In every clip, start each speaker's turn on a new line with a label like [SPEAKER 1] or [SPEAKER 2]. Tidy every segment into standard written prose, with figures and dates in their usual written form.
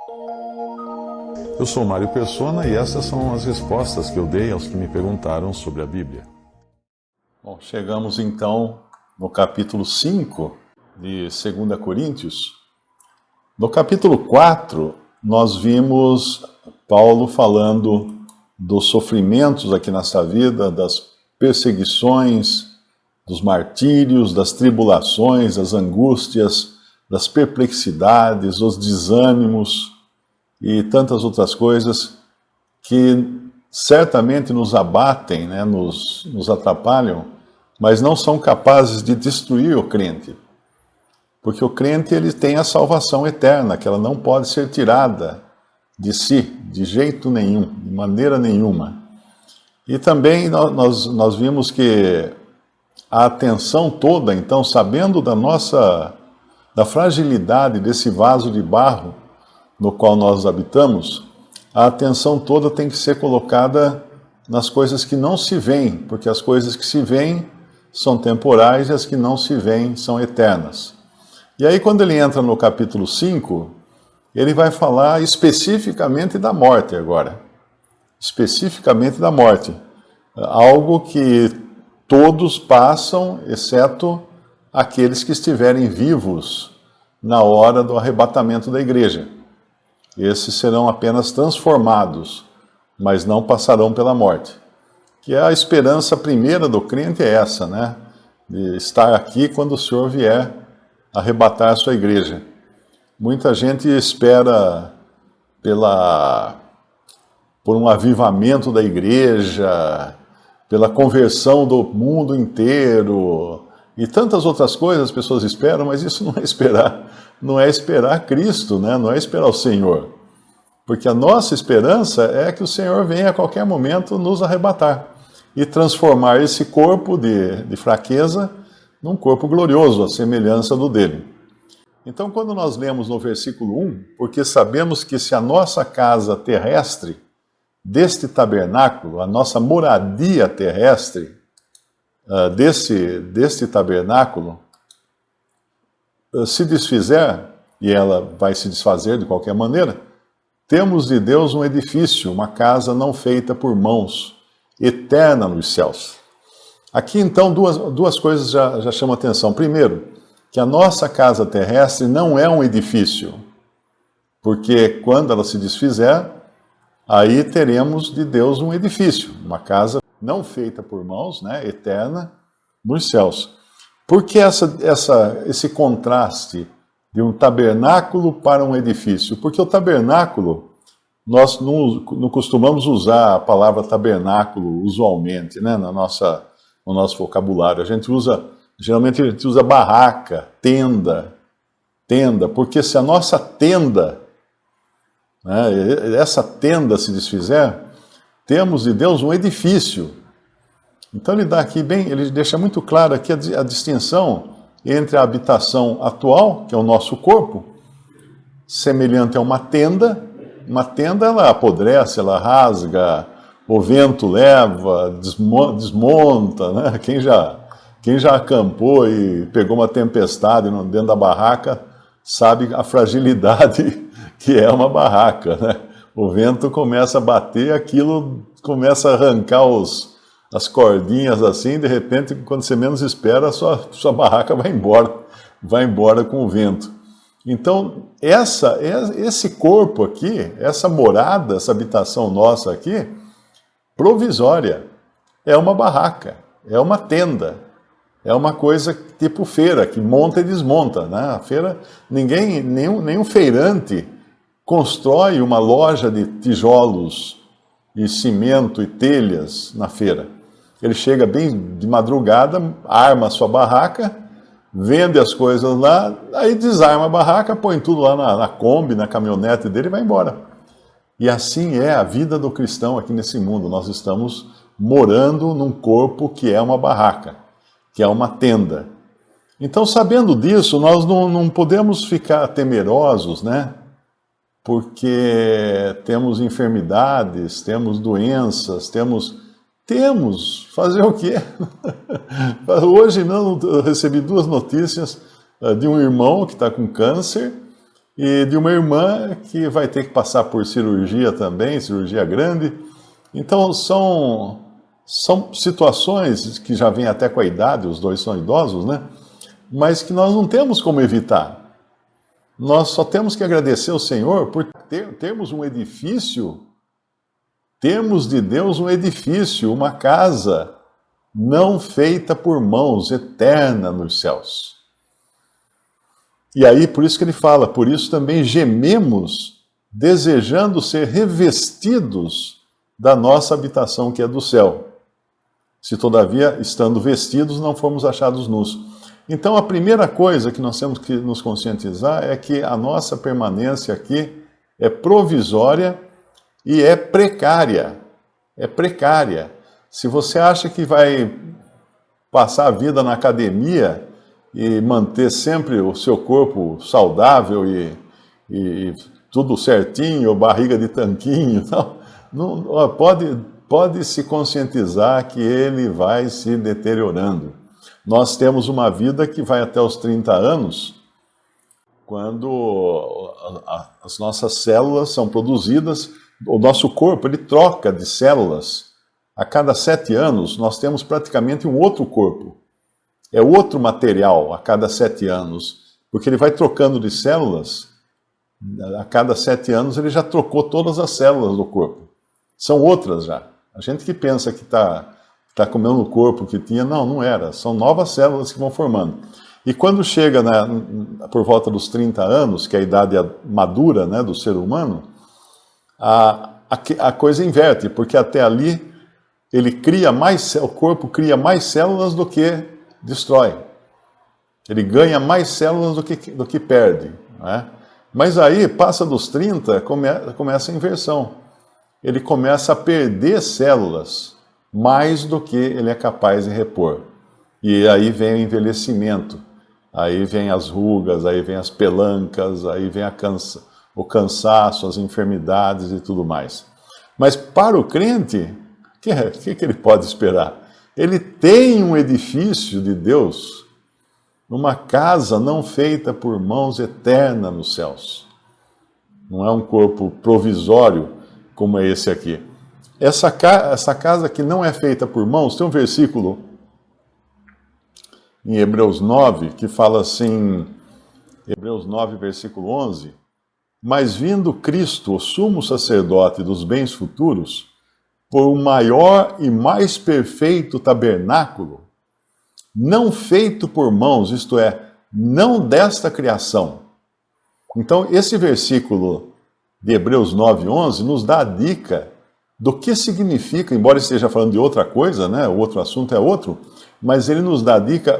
[SPEAKER 1] Eu sou Mário Persona e essas são as respostas que eu dei aos que me perguntaram sobre a Bíblia. Bom, chegamos então no capítulo 5 de 2 Coríntios. No capítulo 4, nós vimos Paulo falando dos sofrimentos aqui nessa vida, das perseguições, dos martírios, das tribulações, das angústias, das perplexidades, dos desânimos e tantas outras coisas que certamente nos abatem, né, nos atrapalham, mas não são capazes de destruir o crente. Porque o crente ele tem a salvação eterna, que ela não pode ser tirada de si, de jeito nenhum, de maneira nenhuma. E também nós vimos que a atenção toda, então, sabendo da fragilidade desse vaso de barro no qual nós habitamos, a atenção toda tem que ser colocada nas coisas que não se veem, porque as coisas que se veem são temporais e as que não se veem são eternas. E aí, quando ele entra no capítulo 5, ele vai falar especificamente da morte agora. Especificamente da morte. Algo que todos passam, exceto aqueles que estiverem vivos na hora do arrebatamento da igreja. Esses serão apenas transformados, mas não passarão pela morte. Que a esperança primeira do crente é essa, né? De estar aqui quando o Senhor vier arrebatar a sua igreja. Muita gente espera por um avivamento da igreja, pela conversão do mundo inteiro, e tantas outras coisas as pessoas esperam, mas isso não é esperar Cristo, né? Não é esperar o Senhor. Porque a nossa esperança é que o Senhor venha a qualquer momento nos arrebatar e transformar esse corpo de fraqueza num corpo glorioso, à semelhança do dele. Então, quando nós lemos no versículo 1, porque sabemos que se a nossa casa terrestre, deste tabernáculo, a nossa moradia terrestre, deste tabernáculo, se desfizer, e ela vai se desfazer de qualquer maneira, temos de Deus um edifício, uma casa não feita por mãos, eterna nos céus. Aqui, então, duas coisas já chamam a atenção. Primeiro, que a nossa casa terrestre não é um edifício, porque quando ela se desfizer, aí teremos de Deus um edifício, uma casa não feita por mãos, né, eterna, nos céus. Por que esse contraste de um tabernáculo para um edifício? Porque o tabernáculo, nós não costumamos usar a palavra tabernáculo usualmente, né, no nosso vocabulário. Geralmente a gente usa barraca, tenda, porque se a nossa tenda, né, essa tenda se desfizer, temos de Deus um edifício. Então ele deixa muito claro aqui a distinção entre a habitação atual, que é o nosso corpo, semelhante a uma tenda. Uma tenda, ela apodrece, ela rasga, o vento leva, desmonta, né? Quem já acampou e pegou uma tempestade dentro da barraca, sabe a fragilidade que é uma barraca, né? O vento começa a bater, aquilo começa a arrancar as cordinhas assim, de repente, quando você menos espera, a sua barraca vai embora com o vento. Então, esse corpo aqui, essa morada, essa habitação nossa aqui, provisória, é uma barraca, é uma tenda, é uma coisa tipo feira, que monta e desmonta, né? A feira, nenhum feirante constrói uma loja de tijolos e cimento e telhas na feira. Ele chega bem de madrugada, arma a sua barraca, vende as coisas lá, aí desarma a barraca, põe tudo lá na Kombi, na caminhonete dele e vai embora. E assim é a vida do cristão aqui nesse mundo. Nós estamos morando num corpo que é uma barraca, que é uma tenda. Então, sabendo disso, nós não podemos ficar temerosos, né? Porque temos enfermidades, temos doenças, temos fazer o quê? Hoje eu recebi 2 notícias de um irmão que está com câncer e de uma irmã que vai ter que passar por cirurgia também, cirurgia grande. Então são situações que já vêm até com a idade, os dois são idosos, né? Mas que nós não temos como evitar. Nós só temos que agradecer ao Senhor por termos um edifício, termos de Deus um edifício, uma casa não feita por mãos, eterna nos céus. E aí, por isso que ele fala, por isso também gememos, desejando ser revestidos da nossa habitação que é do céu. Se todavia, estando vestidos, não fomos achados nus. Então, a primeira coisa que nós temos que nos conscientizar é que a nossa permanência aqui é provisória e é precária. É precária. Se você acha que vai passar a vida na academia e manter sempre o seu corpo saudável e tudo certinho, barriga de tanquinho, não, pode se conscientizar que ele vai se deteriorando. Nós temos uma vida que vai até os 30 anos, quando as nossas células são produzidas, o nosso corpo ele troca de células. A cada 7 anos, nós temos praticamente um outro corpo. É outro material a cada 7 anos, porque ele vai trocando de células. A cada 7 anos, ele já trocou todas as células do corpo. São outras já. A gente que pensa que está comendo o corpo que tinha, não era. São novas células que vão formando. E quando chega por volta dos 30 anos, que é a idade madura, né, do ser humano, a coisa inverte, porque até ali o corpo cria mais células do que destrói. Ele ganha mais células do que perde. Né? Mas aí, passa dos 30, começa a inversão. Ele começa a perder células mais do que ele é capaz de repor. E aí vem o envelhecimento, aí vem as rugas, aí vem as pelancas, aí vem o cansaço, as enfermidades e tudo mais. Mas para o crente, o que ele pode esperar? Ele tem um edifício de Deus, uma casa não feita por mãos, eterna nos céus. Não é um corpo provisório como é esse aqui. Essa casa que não é feita por mãos, tem um versículo em Hebreus 9 que fala assim, Hebreus 9, versículo 11, mas vindo Cristo, o sumo sacerdote dos bens futuros, por um maior e mais perfeito tabernáculo, não feito por mãos, isto é, não desta criação. Então, esse versículo de Hebreus 9, 11, nos dá a dica do que significa, embora esteja falando de outra coisa, né, o outro assunto é outro, mas ele nos dá a dica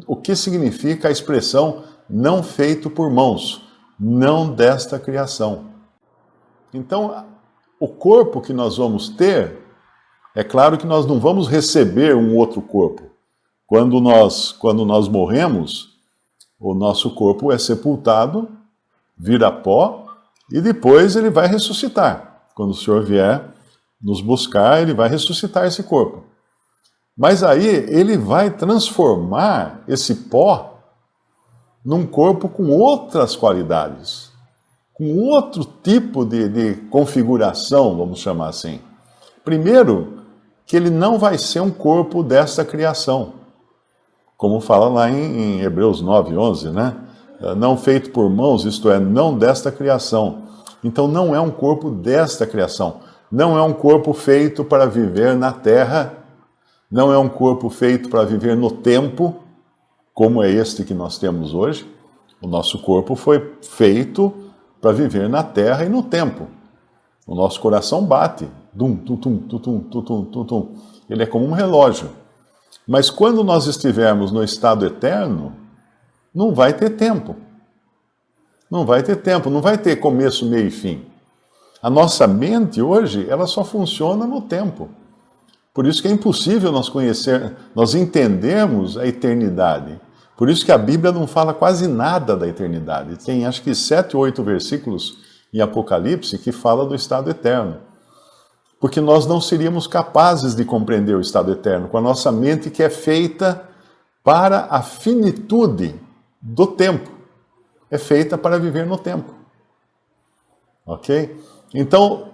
[SPEAKER 1] o que significa a expressão não feito por mãos, não desta criação. Então, o corpo que nós vamos ter, é claro que nós não vamos receber um outro corpo. Quando nós morremos, o nosso corpo é sepultado, vira pó, e depois ele vai ressuscitar. Quando o Senhor vier nos buscar, ele vai ressuscitar esse corpo. Mas aí ele vai transformar esse pó num corpo com outras qualidades, com outro tipo de configuração, vamos chamar assim. Primeiro, que ele não vai ser um corpo desta criação, como fala lá em Hebreus 9, 11, né? Não feito por mãos, isto é, não desta criação. Então não é um corpo desta criação. Não é um corpo feito para viver na terra, não é um corpo feito para viver no tempo, como é este que nós temos hoje. O nosso corpo foi feito para viver na terra e no tempo. O nosso coração bate. Dum, tum, tum, tum, tum, tum, tum, tum, tum. Ele é como um relógio. Mas quando nós estivermos no estado eterno, não vai ter tempo. Não vai ter tempo, não vai ter começo, meio e fim. A nossa mente hoje, ela só funciona no tempo. Por isso que é impossível nós entendermos a eternidade. Por isso que a Bíblia não fala quase nada da eternidade. Tem acho que 7 ou 8 versículos em Apocalipse que fala do estado eterno. Porque nós não seríamos capazes de compreender o estado eterno com a nossa mente que é feita para a finitude do tempo. é feita para viver no tempo. Ok? Então,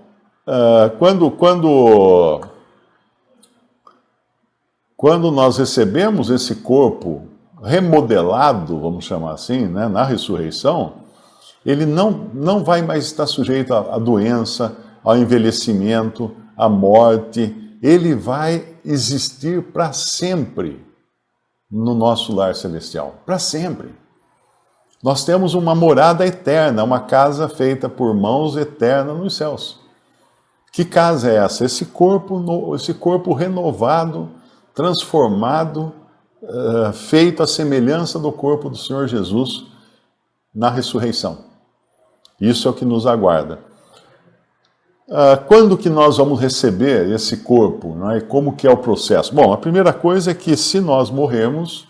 [SPEAKER 1] quando nós recebemos esse corpo remodelado, vamos chamar assim, né, na ressurreição, ele não vai mais estar sujeito à doença, ao envelhecimento, à morte. Ele vai existir para sempre no nosso lar celestial. Para sempre. Nós temos uma morada eterna, uma casa feita por mãos eterna nos céus. Que casa é essa? Esse corpo renovado, transformado, feito à semelhança do corpo do Senhor Jesus na ressurreição. Isso é o que nos aguarda. Quando que nós vamos receber esse corpo? Não é? Como que é o processo? Bom, a primeira coisa é que se nós morrermos,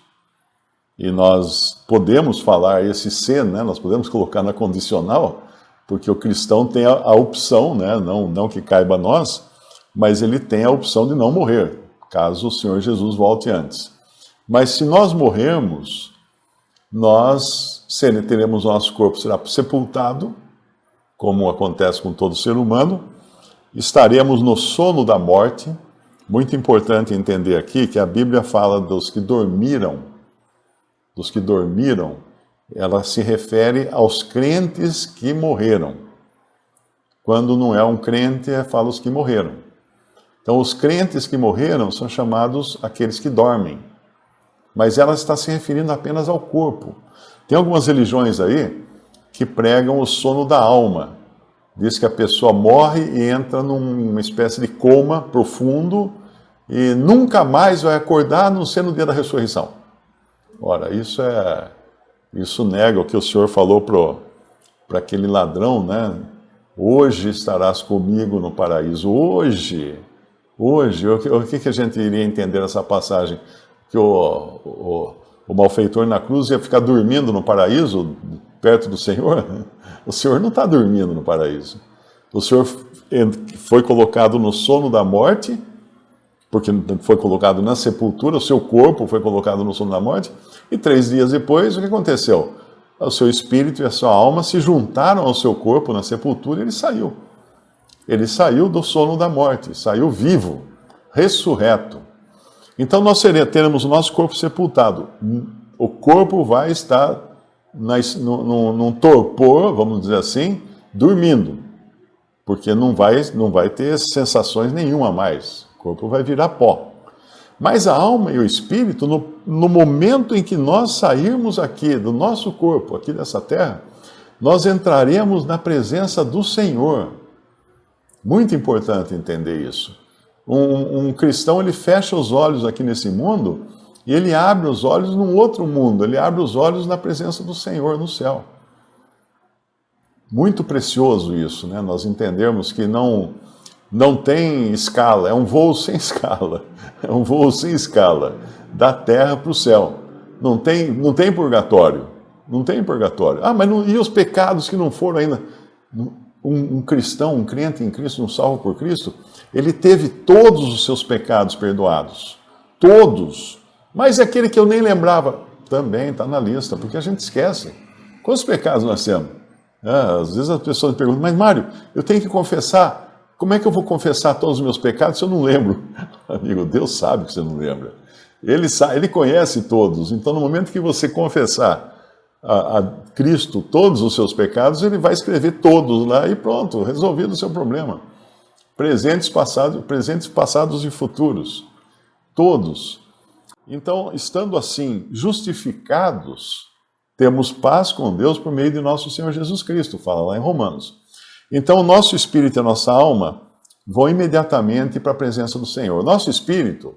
[SPEAKER 1] e nós podemos falar esse ser, né? Nós podemos colocar na condicional, porque o cristão tem a opção, né? Não que caiba a nós, mas ele tem a opção de não morrer, caso o Senhor Jesus volte antes. Mas se nós morrermos, nós teremos o nosso corpo será sepultado, como acontece com todo ser humano, estaremos no sono da morte. Muito importante entender aqui que a Bíblia fala dos que dormiram, ela se refere aos crentes que morreram. Quando não é um crente, fala os que morreram. Então, os crentes que morreram são chamados aqueles que dormem. Mas ela está se referindo apenas ao corpo. Tem algumas religiões aí que pregam o sono da alma. Diz que a pessoa morre e entra numa espécie de coma profundo e nunca mais vai acordar, a não ser no dia da ressurreição. Ora, isso nega o que o Senhor falou para aquele ladrão, né? Hoje estarás comigo no paraíso. Hoje, o que a gente iria entender nessa passagem? Que o malfeitor na cruz ia ficar dormindo no paraíso, perto do Senhor? O Senhor não está dormindo no paraíso. O Senhor foi colocado no sono da morte, porque foi colocado na sepultura, o seu corpo foi colocado no sono da morte, e 3 dias depois, o que aconteceu? O seu espírito e a sua alma se juntaram ao seu corpo na sepultura e ele saiu. Ele saiu do sono da morte, saiu vivo, ressurreto. Então nós teremos o nosso corpo sepultado. O corpo vai estar num torpor, vamos dizer assim, dormindo, porque não vai ter sensações nenhuma mais. O corpo vai virar pó. Mas a alma e o espírito, no momento em que nós sairmos aqui do nosso corpo, aqui dessa terra, nós entraremos na presença do Senhor. Muito importante entender isso. Um cristão, ele fecha os olhos aqui nesse mundo e ele abre os olhos num outro mundo. Ele abre os olhos na presença do Senhor no céu. Muito precioso isso, né? Nós entendermos que não tem escala, é um voo sem escala. É um voo sem escala, da terra para o céu. Não tem purgatório. Não tem purgatório. Mas e os pecados que não foram ainda? Um cristão, um crente em Cristo, um salvo por Cristo, ele teve todos os seus pecados perdoados. Todos. Mas aquele que eu nem lembrava, também está na lista, porque a gente esquece. Quantos pecados nós temos? Às vezes as pessoas me perguntam, mas Mário, eu tenho que confessar. Como é que eu vou confessar todos os meus pecados se eu não lembro? Amigo, Deus sabe que você não lembra. Ele conhece todos. Então, no momento que você confessar a Cristo todos os seus pecados, ele vai escrever todos lá e pronto, resolvido o seu problema. Presentes, passados e futuros. Todos. Então, estando assim justificados, temos paz com Deus por meio de nosso Senhor Jesus Cristo, fala lá em Romanos. Então, o nosso espírito e a nossa alma vão imediatamente para a presença do Senhor. Nosso espírito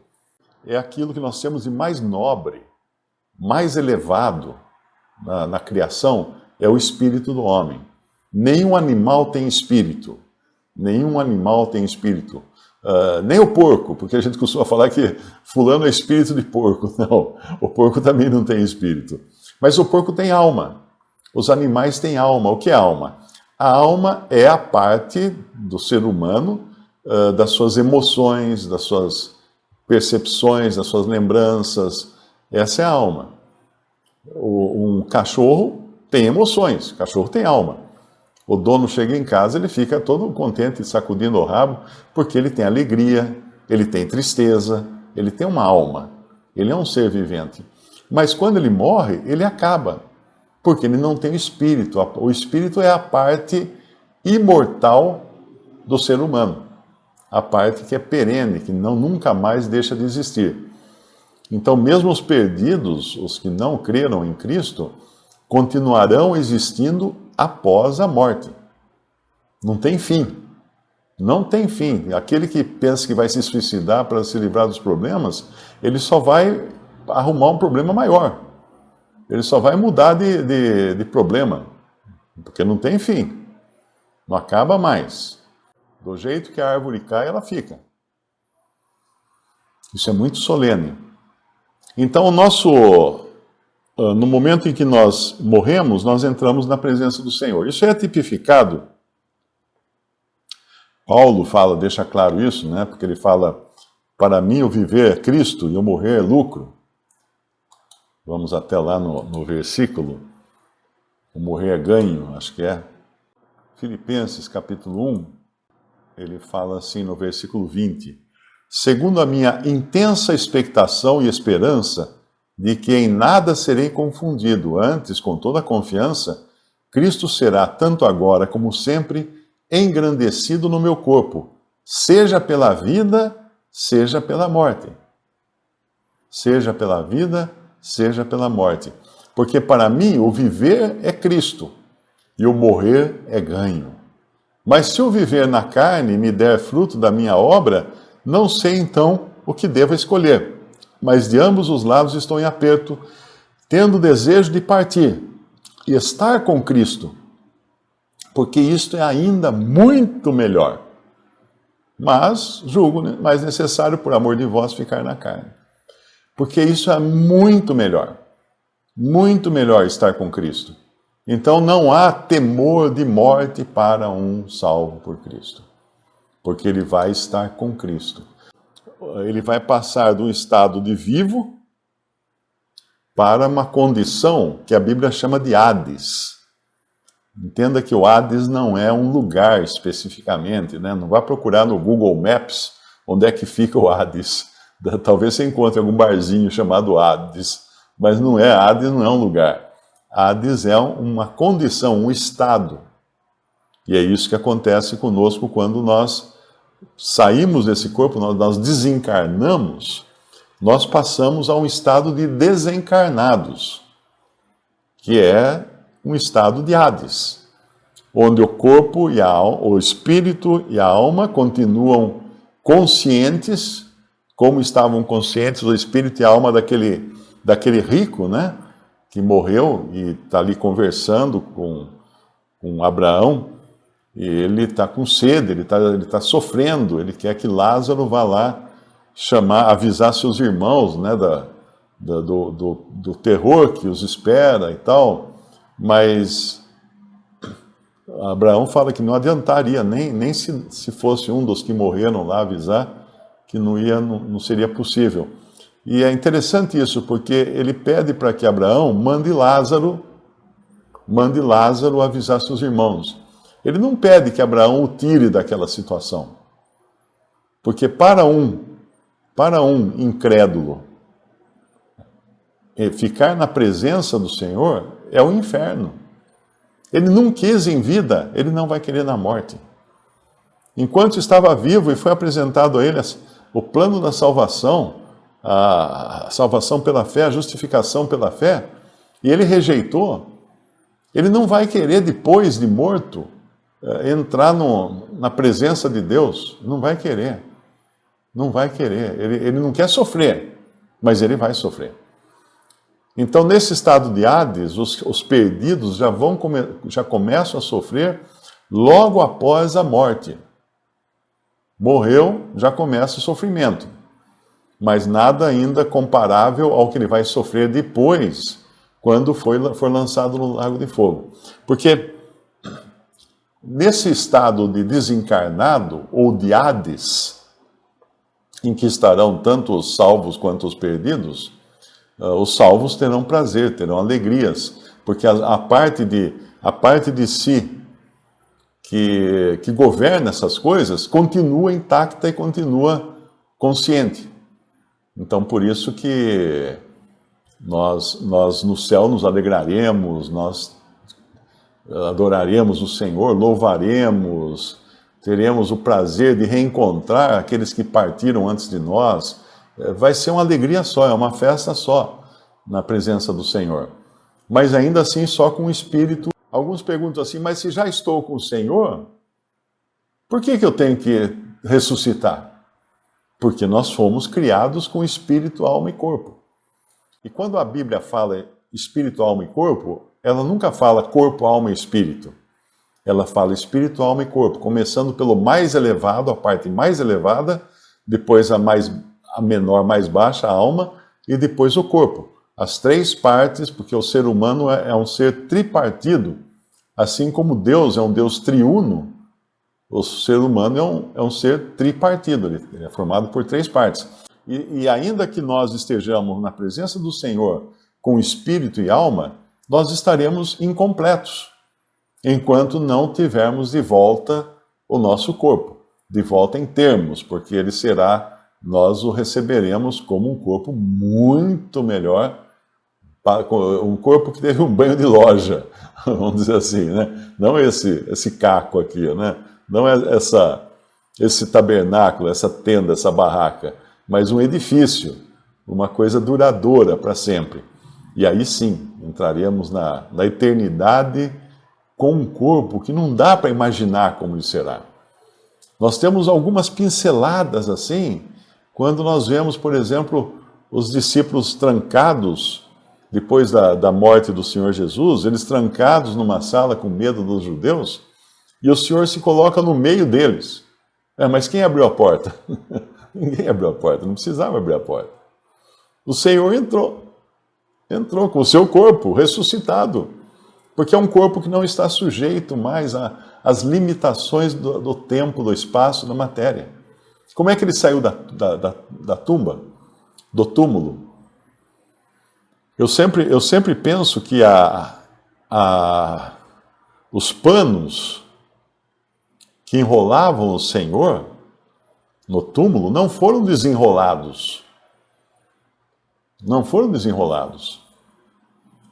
[SPEAKER 1] é aquilo que nós temos de mais nobre, mais elevado na criação, é o espírito do homem. Nenhum animal tem espírito. Nenhum animal tem espírito. Nem o porco, porque a gente costuma falar que fulano é espírito de porco. Não, o porco também não tem espírito. Mas o porco tem alma. Os animais têm alma. O que é alma? A alma é a parte do ser humano, das suas emoções, das suas percepções, das suas lembranças. Essa é a alma. Um cachorro tem emoções, cachorro tem alma. O dono chega em casa, ele fica todo contente, sacudindo o rabo, porque ele tem alegria, ele tem tristeza, ele tem uma alma, ele é um ser vivente. Mas quando ele morre, ele acaba, porque ele não tem o espírito. O espírito é a parte imortal do ser humano, a parte que é perene, que nunca mais deixa de existir. Então, mesmo os perdidos, os que não creram em Cristo, continuarão existindo após a morte. Não tem fim. Não tem fim. Aquele que pensa que vai se suicidar para se livrar dos problemas, ele só vai arrumar um problema maior. Ele só vai mudar de problema, porque não tem fim. Não acaba mais. Do jeito que a árvore cai, ela fica. Isso é muito solene. Então, no momento em que nós morremos, nós entramos na presença do Senhor. Isso é tipificado. Paulo deixa claro isso, né? Porque ele fala, para mim o viver é Cristo e o morrer é lucro. Vamos até lá no versículo. O morrer é ganho, acho que é. Filipenses capítulo 1, ele fala assim no versículo 20. Segundo a minha intensa expectação e esperança, de que em nada serei confundido, antes, com toda a confiança, Cristo será, tanto agora como sempre, engrandecido no meu corpo, seja pela vida, seja pela morte. Seja pela vida, seja pela morte. Porque para mim o viver é Cristo e o morrer é ganho. Mas se o viver na carne me der fruto da minha obra, não sei então o que devo escolher. Mas de ambos os lados estou em aperto, tendo desejo de partir e estar com Cristo, porque isto é ainda muito melhor. Mas julgo mais necessário, por amor de vós, ficar na carne. Porque isso é muito melhor estar com Cristo. Então não há temor de morte para um salvo por Cristo, porque ele vai estar com Cristo. Ele vai passar de um estado de vivo para uma condição que a Bíblia chama de Hades. Entenda que o Hades não é um lugar especificamente, né? Não vá procurar no Google Maps onde é que fica o Hades. Talvez você encontre algum barzinho chamado Hades, mas não é Hades, não é um lugar. Hades é uma condição, um estado. E é isso que acontece conosco quando nós saímos desse corpo, nós desencarnamos, nós passamos a um estado de desencarnados, que é um estado de Hades, onde o corpo e o espírito e a alma continuam conscientes, como estavam conscientes o espírito e a alma daquele rico, né, que morreu e está ali conversando com Abraão. E ele está com sede, ele tá sofrendo, ele quer que Lázaro vá lá avisar seus irmãos, né, do terror que os espera e tal. Mas Abraão fala que não adiantaria, nem se fosse um dos que morreram lá avisar, que não seria possível. E é interessante isso, porque ele pede para que Abraão mande Lázaro avisar seus irmãos. Ele não pede que Abraão o tire daquela situação. Porque para um incrédulo, ficar na presença do Senhor é o inferno. Ele não quis em vida, ele não vai querer na morte. Enquanto estava vivo e foi apresentado a ele o plano da salvação, a salvação pela fé, a justificação pela fé, e ele rejeitou, ele não vai querer, depois de morto, entrar na presença de Deus. Não vai querer. Não vai querer. Ele não quer sofrer, mas ele vai sofrer. Então, nesse estado de Hades, os perdidos já começam a sofrer logo após a morte. Morreu, já começa o sofrimento. Mas nada ainda comparável ao que ele vai sofrer depois, quando for lançado no lago de fogo. Porque nesse estado de desencarnado, ou de Hades, em que estarão tanto os salvos quanto os perdidos, os salvos terão prazer, terão alegrias, porque a parte de si que governa essas coisas continua intacta e continua consciente. Então, por isso que nós no céu nos alegraremos, nós adoraremos o Senhor, louvaremos, teremos o prazer de reencontrar aqueles que partiram antes de nós. Vai ser uma alegria só, é uma festa só na presença do Senhor. Mas ainda assim só com o Espírito. Alguns perguntam assim, mas se já estou com o Senhor, por que eu tenho que ressuscitar? Porque nós fomos criados com espírito, alma e corpo. E quando a Bíblia fala espírito, alma e corpo, ela nunca fala corpo, alma e espírito. Ela fala espírito, alma e corpo, começando pelo mais elevado, a parte mais elevada, depois a menor, mais baixa, a alma, e depois o corpo. As três partes, porque o ser humano é um ser tripartido, assim como Deus é um Deus triuno, o ser humano é um ser tripartido, ele é formado por três partes. E ainda que nós estejamos na presença do Senhor com espírito e alma, nós estaremos incompletos, enquanto não tivermos de volta o nosso corpo, de volta em termos, porque ele será, nós o receberemos como um corpo muito melhor, um corpo que teve um banho de loja, vamos dizer assim, né? Não esse caco aqui, né? Não é esse tabernáculo, essa tenda, essa barraca, mas um edifício, uma coisa duradoura para sempre. E aí sim, entraremos na eternidade com um corpo que não dá para imaginar como isso será. Nós temos algumas pinceladas assim, quando nós vemos, por exemplo, os discípulos trancados, depois da morte do Senhor Jesus, eles trancados numa sala com medo dos judeus, e o Senhor se coloca no meio deles. Mas quem abriu a porta? Ninguém abriu a porta, não precisava abrir a porta. O Senhor entrou com o seu corpo ressuscitado, porque é um corpo que não está sujeito mais às limitações do tempo, do espaço, da matéria. Como é que ele saiu da tumba, do túmulo? Eu sempre penso que os panos que enrolavam o Senhor no túmulo não foram desenrolados. Não foram desenrolados.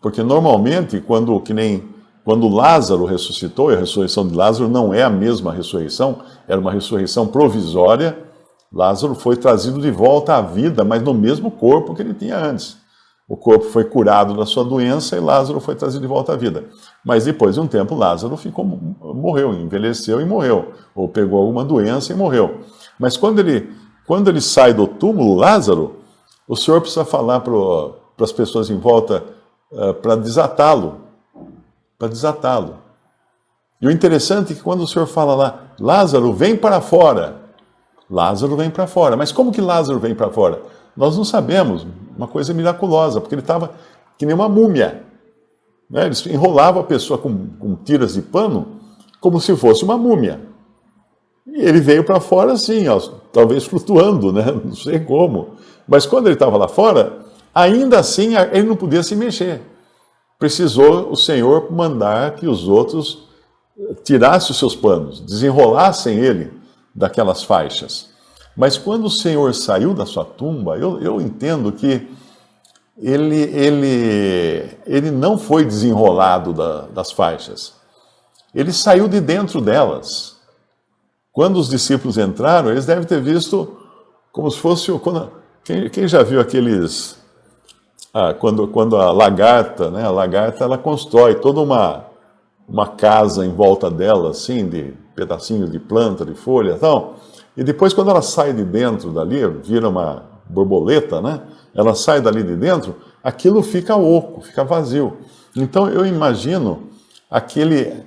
[SPEAKER 1] Porque normalmente, quando Lázaro ressuscitou, e a ressurreição de Lázaro não é a mesma ressurreição, era uma ressurreição provisória, Lázaro foi trazido de volta à vida, mas no mesmo corpo que ele tinha antes. O corpo foi curado da sua doença e Lázaro foi trazido de volta à vida. Mas depois de um tempo, Lázaro morreu, envelheceu e morreu. Ou pegou alguma doença e morreu. Mas quando ele sai do túmulo, Lázaro, o Senhor precisa falar para as pessoas em volta para desatá-lo. Para desatá-lo. E o interessante é que quando o Senhor fala lá, Lázaro, vem para fora. Lázaro vem para fora. Mas como que Lázaro vem para fora? Nós não sabemos. Uma coisa miraculosa, porque ele estava que nem uma múmia. Né? Eles enrolavam a pessoa com tiras de pano como se fosse uma múmia. E ele veio para fora assim, ó, talvez flutuando, né? Não sei como. Mas quando ele estava lá fora, ainda assim ele não podia se mexer. Precisou o Senhor mandar que os outros tirassem os seus panos, desenrolassem ele daquelas faixas. Mas quando o Senhor saiu da sua tumba, eu entendo que ele não foi desenrolado das faixas. Ele saiu de dentro delas. Quando os discípulos entraram, eles devem ter visto como se fosse... Quem já viu aqueles... quando a lagarta, né? A lagarta, ela constrói toda uma casa em volta dela, assim, de pedacinhos de planta, de folha e tal. E depois, quando ela sai de dentro dali, vira uma borboleta, né? Ela sai dali de dentro, aquilo fica oco, fica vazio. Então, eu imagino aqueles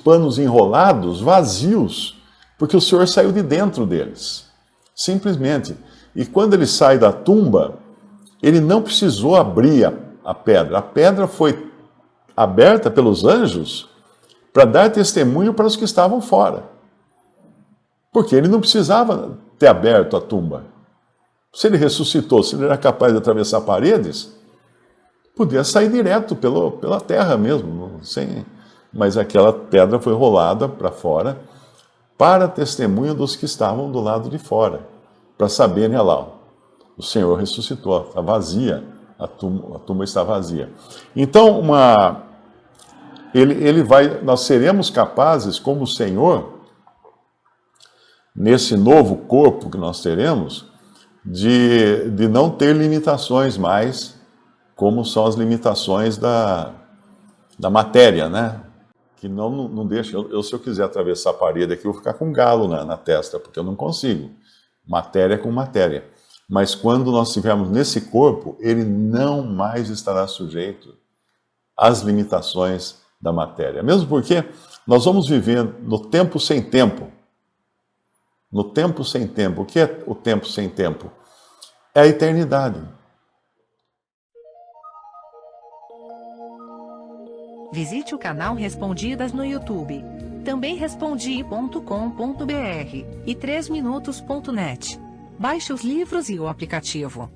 [SPEAKER 1] panos enrolados, vazios, porque o Senhor saiu de dentro deles. Simplesmente. E quando ele sai da tumba, ele não precisou abrir a pedra. A pedra foi aberta pelos anjos para dar testemunho para os que estavam fora. Porque ele não precisava ter aberto a tumba. Se ele ressuscitou, se ele era capaz de atravessar paredes, Podia sair direto pela terra mesmo, mas aquela pedra foi rolada para fora para testemunho dos que estavam do lado de fora, para saberem, olha lá, o Senhor ressuscitou, está vazia, a tumba está vazia. Então, nós seremos capazes, como o Senhor, nesse novo corpo que nós teremos, de não ter limitações mais, como são as limitações da matéria, né? Que não deixa. Se eu quiser atravessar a parede aqui, eu vou ficar com um galo na testa, porque eu não consigo. Matéria com matéria. Mas quando nós estivermos nesse corpo, ele não mais estará sujeito às limitações da matéria. Mesmo porque nós vamos viver no tempo sem tempo. No tempo sem tempo. O que é o tempo sem tempo? É a eternidade.
[SPEAKER 2] Visite o canal Respondidas no YouTube. Também respondi.com.br e 3minutos.net. Baixe os livros e o aplicativo.